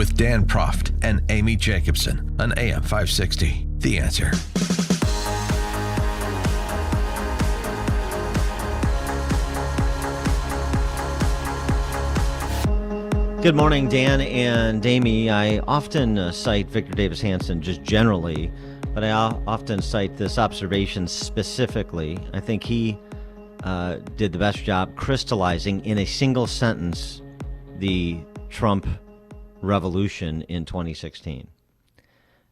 with Dan Proft and Amy Jacobson on AM 560. The Answer. Good morning, Dan and Amy. I often cite Victor Davis Hanson just generally, but I often cite this observation specifically. I think he did the best job crystallizing in a single sentence the Trump revolution in 2016.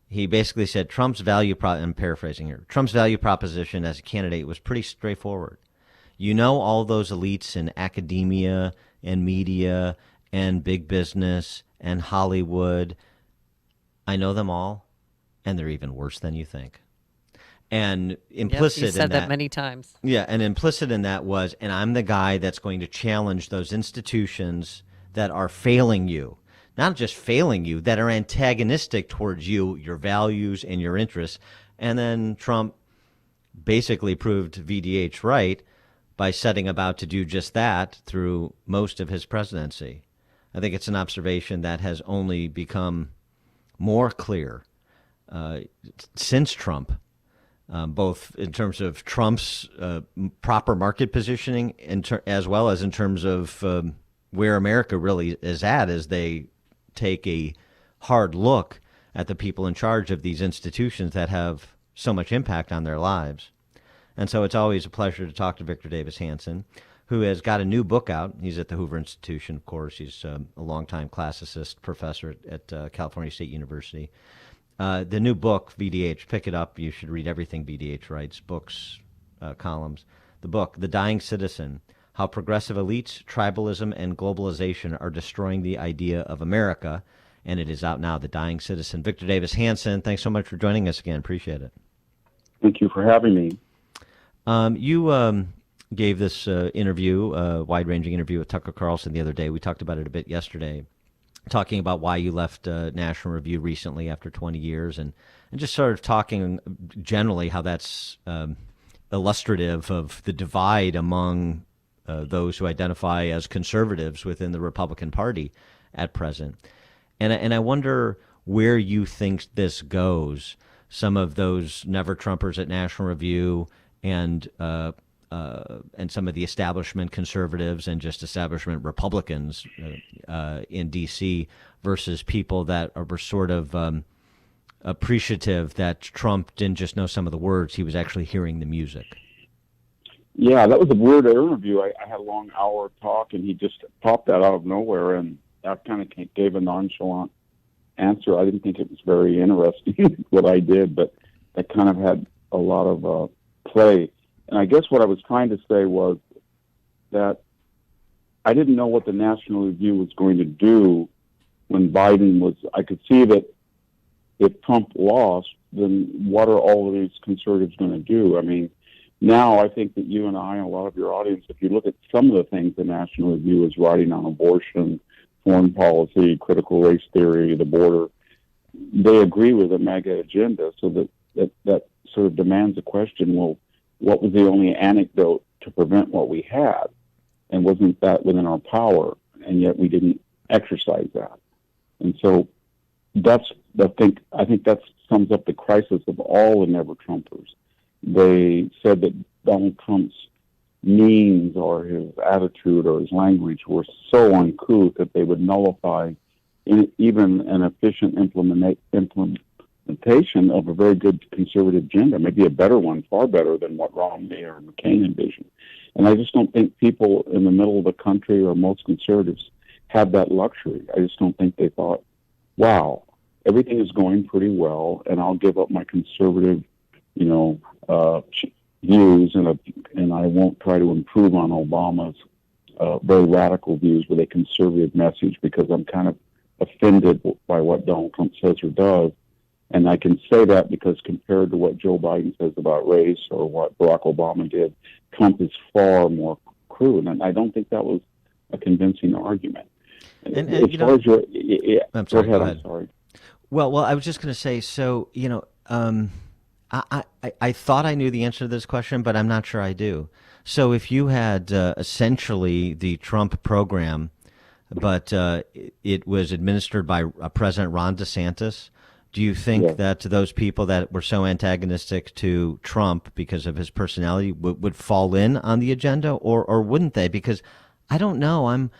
He basically said Trump's I'm paraphrasing here, Trump's value proposition as a candidate was pretty straightforward. You know, all those elites in academia and media and big business and Hollywood, I know them all, and they're even worse than you think. And implicit you said in that many times. Yeah, and implicit in that was, and I'm the guy that's going to challenge those institutions that are failing you. Not just failing you, that are antagonistic towards you, your values, and your interests. And then Trump basically proved VDH right by setting about to do just that through most of his presidency. I think it's an observation that has only become more clear since Trump, both in terms of Trump's proper market positioning as well as in terms of where America really is at as they take a hard look at the people in charge of these institutions that have so much impact on their lives. And so it's always a pleasure to talk to Victor Davis Hanson, who has got a new book out. He's at the Hoover Institution, of course. He's a longtime classicist professor at California State University. The new book, VDH, pick it up. You should read everything VDH writes, books, columns. The book, The Dying Citizen, How Progressive Elites, Tribalism, and Globalization Are Destroying the Idea of America. And it is out now, The Dying Citizen. Victor Davis Hanson, thanks so much for joining us again. Appreciate it. Thank you for having me. You gave this interview, wide-ranging interview with Tucker Carlson the other day. We talked about it a bit yesterday, talking about why you left National Review recently after 20 years, and just sort of talking generally how that's illustrative of the divide among those who identify as conservatives within the Republican Party at present. And I wonder where you think this goes. Some of those never-Trumpers at National Review and some of the establishment conservatives and just establishment Republicans in D.C. versus people that were sort of appreciative that Trump didn't just know some of the words, he was actually hearing the music. Yeah, that was a weird interview. I had a long hour talk, and he just popped that out of nowhere, and I kind of gave a nonchalant answer. I didn't think it was very interesting what I did, but that kind of had a lot of play. And I guess what I was trying to say was that I didn't know what the National Review was going to do when Biden was. I could see that if Trump lost, then what are all of these conservatives going to do? I mean, now I think that you and I and a lot of your audience, if you look at some of the things the National Review is writing on abortion, foreign policy, critical race theory, the border, they agree with the MAGA agenda. So that sort of demands a question, well, what was the only anecdote to prevent what we had? And wasn't that within our power? And yet we didn't exercise that. And so I think that sums up the crisis of all the never-Trumpers. They said that Donald Trump's means or his attitude or his language were so uncouth that they would nullify even an efficient implementation of a very good conservative agenda, maybe a better one, far better than what Romney or McCain envisioned. And I just don't think people in the middle of the country or most conservatives had that luxury. I just don't think they thought, wow, everything is going pretty well, and I'll give up my conservative, views, and I won't try to improve on Obama's very radical views with a conservative message because I'm kind of offended by what Donald Trump says or does. And I can say that because compared to what Joe Biden says about race or what Barack Obama did, Trump is far more crude. And I don't think that was a convincing argument. And as far as your... I'm sorry, go ahead. I'm sorry. Well, I was just going to say, so, I thought I knew the answer to this question, but I'm not sure I do. So if you had essentially the Trump program but it was administered by President Ron DeSantis. Do you think that those people that were so antagonistic to Trump because of his personality would fall in on the agenda, or wouldn't they? Because I don't know. I'm,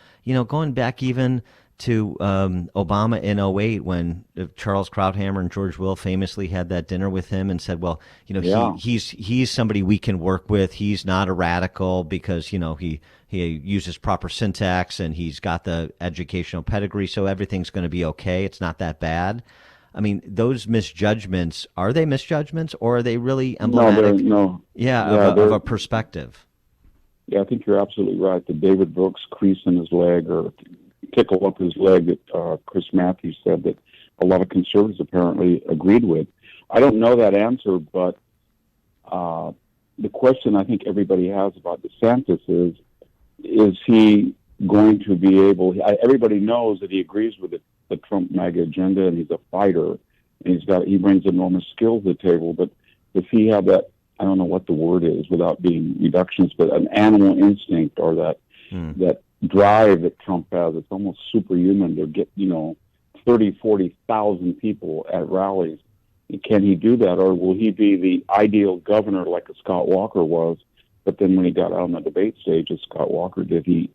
going back even to Obama in '08 when Charles Krauthammer and George Will famously had that dinner with him and said, well, he's somebody we can work with. He's not a radical because, he uses proper syntax and he's got the educational pedigree, so everything's going to be okay. It's not that bad. I mean, those misjudgments, are they misjudgments or are they really emblematic of a perspective? Yeah, I think you're absolutely right. The David Brooks crease in his leg or tickle up his leg that Chris Matthews said that a lot of conservatives apparently agreed with. I don't know that answer, but the question I think everybody has about DeSantis is he going to be able, everybody knows that he agrees with the Trump MAGA agenda and he's a fighter and he brings enormous skills to the table, but does he have that, I don't know what the word is without being reductionist, but an animal instinct or that drive that Trump has? It's almost superhuman to get 30, 40,000 people at rallies. Can he do that, or will he be the ideal governor like a Scott Walker was? But then when he got out on the debate stage, as Scott Walker did, he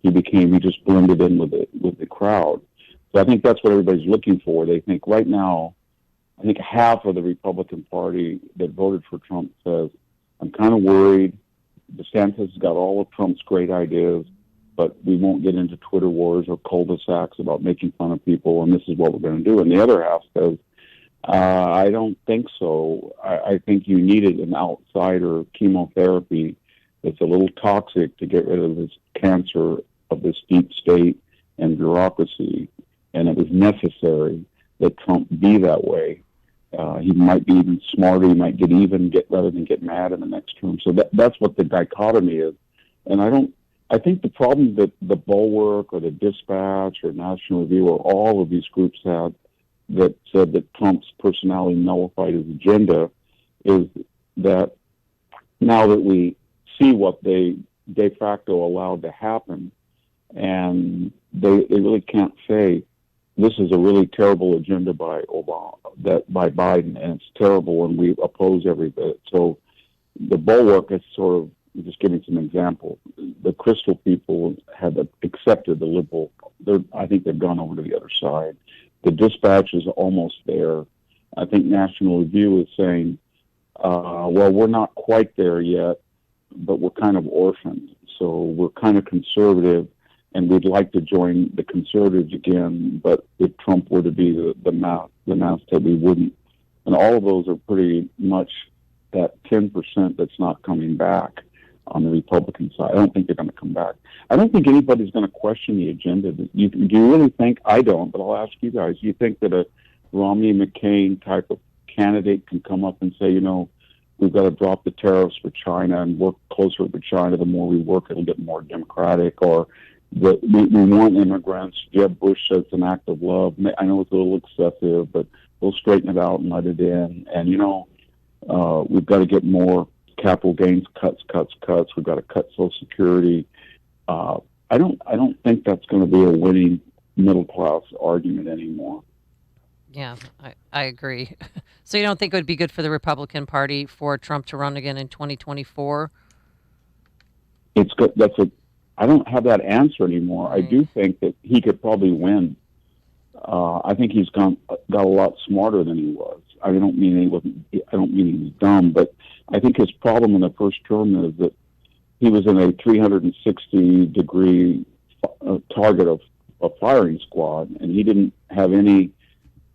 just blended in with the crowd. So I think that's what everybody's looking for. They think right now, I think half of the Republican Party that voted for Trump says, I'm kind of worried. DeSantis has got all of Trump's great ideas, but we won't get into Twitter wars or cul-de-sacs about making fun of people, and this is what we're going to do. And the other half says, I don't think so. I think you needed an outsider chemotherapy that's a little toxic to get rid of this cancer of this deep state and bureaucracy, and it was necessary that Trump be that way. He might be even smarter. He might get even, rather than get mad in the next term. So that's what the dichotomy is. And I think the problem that the Bulwark or the Dispatch or National Review or all of these groups had that said that Trump's personality nullified his agenda is that now that we see what they de facto allowed to happen, and they really can't say this is a really terrible agenda by Biden, and it's terrible, and we oppose every bit. So the Bulwark is sort of, just giving some examples. The Crystal people have accepted the liberal. I think they've gone over to the other side. The Dispatch is almost there. I think National Review is saying, well, we're not quite there yet, but we're kind of orphaned. So we're kind of conservative, and we'd like to join the conservatives again, but if Trump were to be the masthead, we wouldn't. And all of those are pretty much that 10% that's not coming back on the Republican side. I don't think they're going to come back. I don't think anybody's going to question the agenda. Do you really think, I don't, but I'll ask you guys, do you think that a Romney-McCain type of candidate can come up and say, we've got to drop the tariffs for China and work closer with China? The more we work, it'll get more democratic. Or we want immigrants. Jeb Bush says it's an act of love. I know it's a little excessive, but we'll straighten it out and let it in. And, we've got to get more capital gains cuts. We've got to cut Social Security. I don't think that's going to be a winning middle class argument anymore. Yeah, I agree. So you don't think it would be good for the Republican Party for Trump to run again in 2024? It's good. I don't have that answer anymore. I do think that he could probably win. I think he's got a lot smarter than he was. I don't mean he was dumb, but I think his problem in the first term is that he was in a 360-degree target of a firing squad, and he didn't have any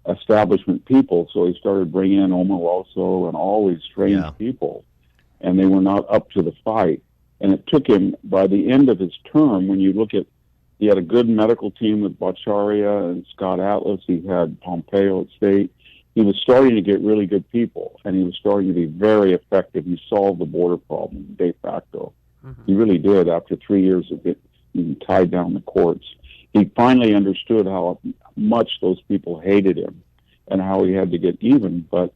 establishment people, so he started bringing in Omaroso and all these strange people, and they were not up to the fight. And it took him, by the end of his term, when you look at, he had a good medical team with Bhattacharya and Scott Atlas, he had Pompeo at state. He was starting to get really good people, and he was starting to be very effective. He solved the border problem de facto. Mm-hmm. He really did after 3 years of being tied down the courts. He finally understood how much those people hated him and how he had to get even, but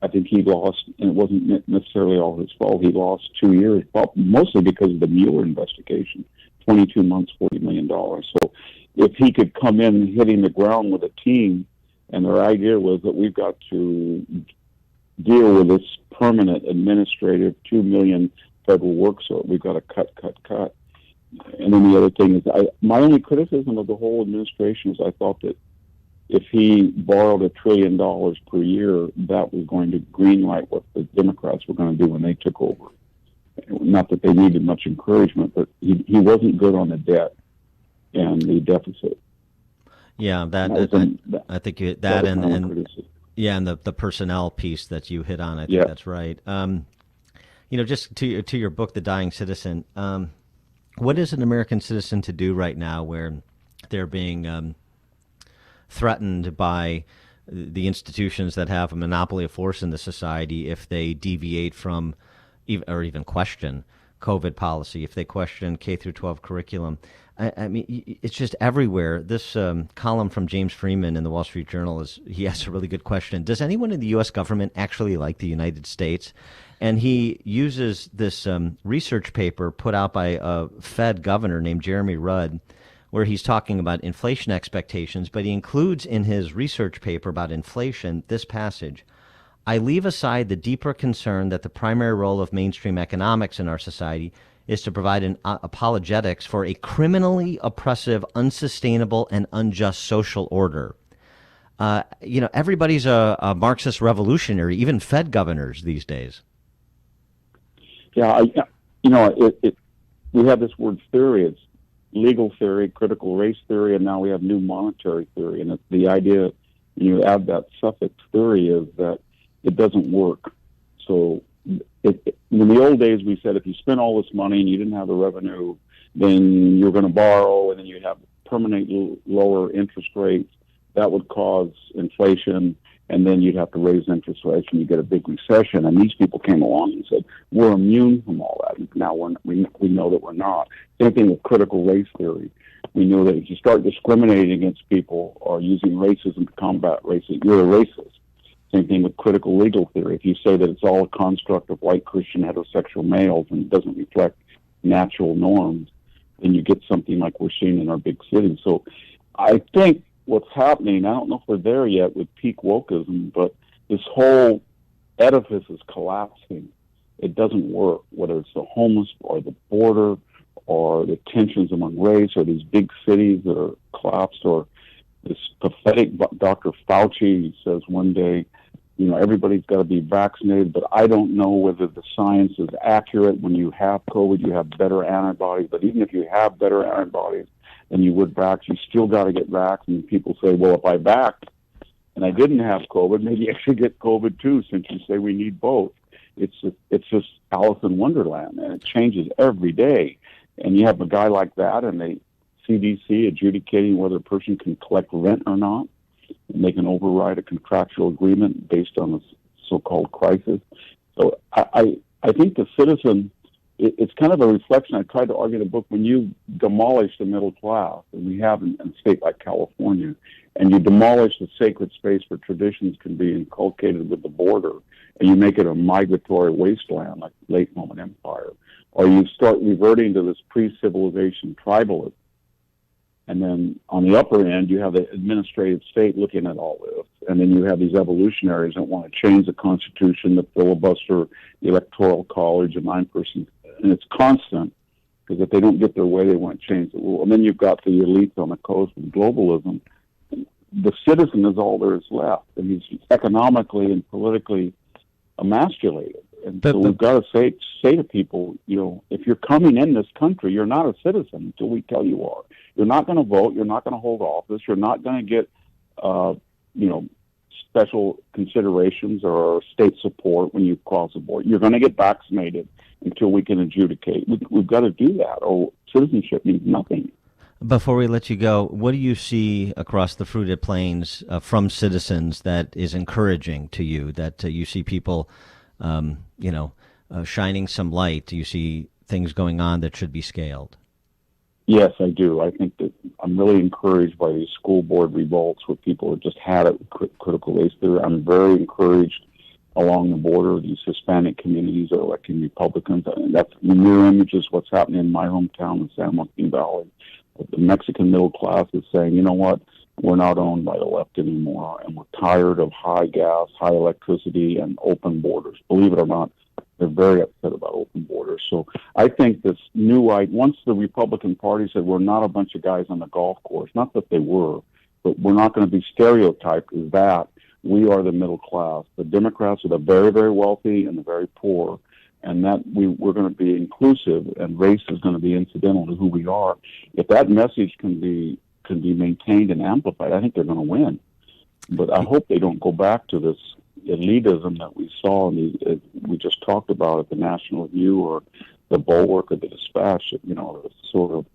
I think he lost, and it wasn't necessarily all his fault. He lost 2 years, mostly because of the Mueller investigation. 22 months, $40 million. So if he could come in hitting the ground with a team, and their idea was that we've got to deal with this permanent administrative 2 million federal works, so we've got to cut. And then the other thing is, my only criticism of the whole administration is I thought that if he borrowed $1 trillion per year, that was going to greenlight what the Democrats were going to do when they took over. Not that they needed much encouragement, but he wasn't good on the debt and the deficit. Yeah, I think and the personnel piece that you hit on, I think that's right. Just to your book, The Dying Citizen, what is an American citizen to do right now where they're being threatened by the institutions that have a monopoly of force in the society if they deviate from or even question COVID policy, if they question K through 12 curriculum? I mean, it's just everywhere. This column from James Freeman in the Wall Street Journal he asks a really good question. Does anyone in the U.S. government actually like the United States? And he uses this research paper put out by a Fed governor named Jeremy Rudd, where he's talking about inflation expectations, but he includes in his research paper about inflation this passage: I leave aside the deeper concern that the primary role of mainstream economics in our society is to provide an apologetics for a criminally oppressive, unsustainable, and unjust social order. Everybody's a Marxist revolutionary, even Fed governors these days. Yeah, we have this word theory. It's legal theory, critical race theory, and now we have new monetary theory. And the idea, when you add that suffix theory, is that it doesn't work. So in the old days, we said if you spent all this money and you didn't have the revenue, then you're going to borrow, and then you'd have permanent lower interest rates. That would cause inflation, and then you'd have to raise interest rates, and you get a big recession. And these people came along and said, we're immune from all that. Now we know that we're not. Same thing with critical race theory. We know that if you start discriminating against people or using racism to combat racism, you're a racist. Same thing with critical legal theory. If you say that it's all a construct of white Christian heterosexual males and it doesn't reflect natural norms, then you get something like we're seeing in our big cities. So I think what's happening, I don't know if we're there yet with peak wokeism, but this whole edifice is collapsing. It doesn't work, whether it's the homeless or the border or the tensions among race or these big cities that are collapsed, or this pathetic Dr. Fauci says one day, everybody's got to be vaccinated, but I don't know whether the science is accurate. When you have COVID, you have better antibodies, but even if you have better antibodies than you would vax, you still got to get vaxxed. And people say, well, if I vaxxed and I didn't have COVID, maybe I should get COVID too, since you say we need both. It's just Alice in Wonderland, and it changes every day. And you have a guy like that, and the CDC adjudicating whether a person can collect rent or not, and they can override a contractual agreement based on a so-called crisis. So I think the citizen, it's kind of a reflection. I tried to argue in the book, when you demolish the middle class, and we have in a state like California, and you demolish the sacred space where traditions can be inculcated with the border, and you make it a migratory wasteland like the late Roman Empire, or you start reverting to this pre-civilization tribalism. And then on the upper end, you have the administrative state looking at all this. And then you have these evolutionaries that want to change the Constitution, the filibuster, the Electoral College, a 9-person. And it's constant, because if they don't get their way, they want to change the rule. And then you've got the elites on the coast with globalism. The citizen is all there is left. And he's economically and politically emasculated. And so we've got to say to people, if you're coming in this country, you're not a citizen until we tell you are. You're not going to vote. You're not going to hold office. You're not going to get, special considerations or state support when you cross the border. You're going to get vaccinated until we can adjudicate. We've got to do that, or citizenship means nothing. Before we let you go, what do you see across the fruited plains from citizens that is encouraging to you, that you see people shining some light? Do you see things going on that should be scaled? Yes, I do. I think that I'm really encouraged by these school board revolts where people have just had it with critical race theory. I'm very encouraged along the border. These Hispanic communities are electing Republicans. And that's the mirror image is what's happening in my hometown in San Joaquin Valley. The Mexican middle class is saying, you know what, we're not owned by the left anymore, and we're tired of high gas, high electricity, and open borders. Believe it or not, they're very upset about open borders. So I think this once the Republican Party said we're not a bunch of guys on the golf course, not that they were, but we're not going to be stereotyped as that. We are the middle class. The Democrats are the very, very wealthy and the very poor, and that we're going to be inclusive, and race is going to be incidental to who we are. If that message can be maintained and amplified, I think they're going to win. But I hope they don't go back to this elitism that we saw we just talked about at the National Review or the Bulwark or the Dispatch. Sort of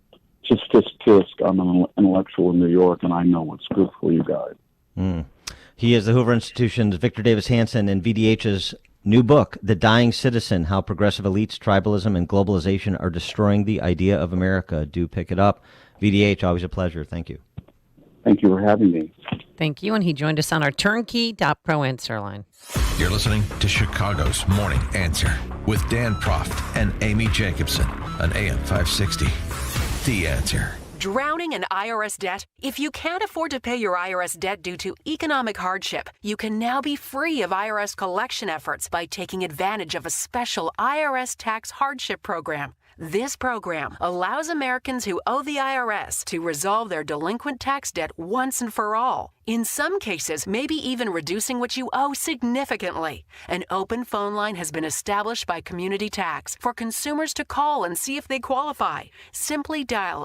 just tisk. I'm an intellectual in New York, and I know what's good for you guys. He is the Hoover Institution's Victor Davis Hanson and VDH's new book, The Dying Citizen, How Progressive Elites, Tribalism, and Globalization Are Destroying the Idea of America. Do pick it up. VDH, always a pleasure. Thank you. Thank you for having me. Thank you. And he joined us on our turnkey.pro answer line. You're listening to Chicago's Morning Answer with Dan Proft and Amy Jacobson on AM 560. The Answer. Drowning in IRS debt? If you can't afford to pay your IRS debt due to economic hardship, you can now be free of IRS collection efforts by taking advantage of a special IRS tax hardship program. This program allows Americans who owe the IRS to resolve their delinquent tax debt once and for all. In some cases, maybe even reducing what you owe significantly. An open phone line has been established by Community Tax for consumers to call and see if they qualify. Simply dial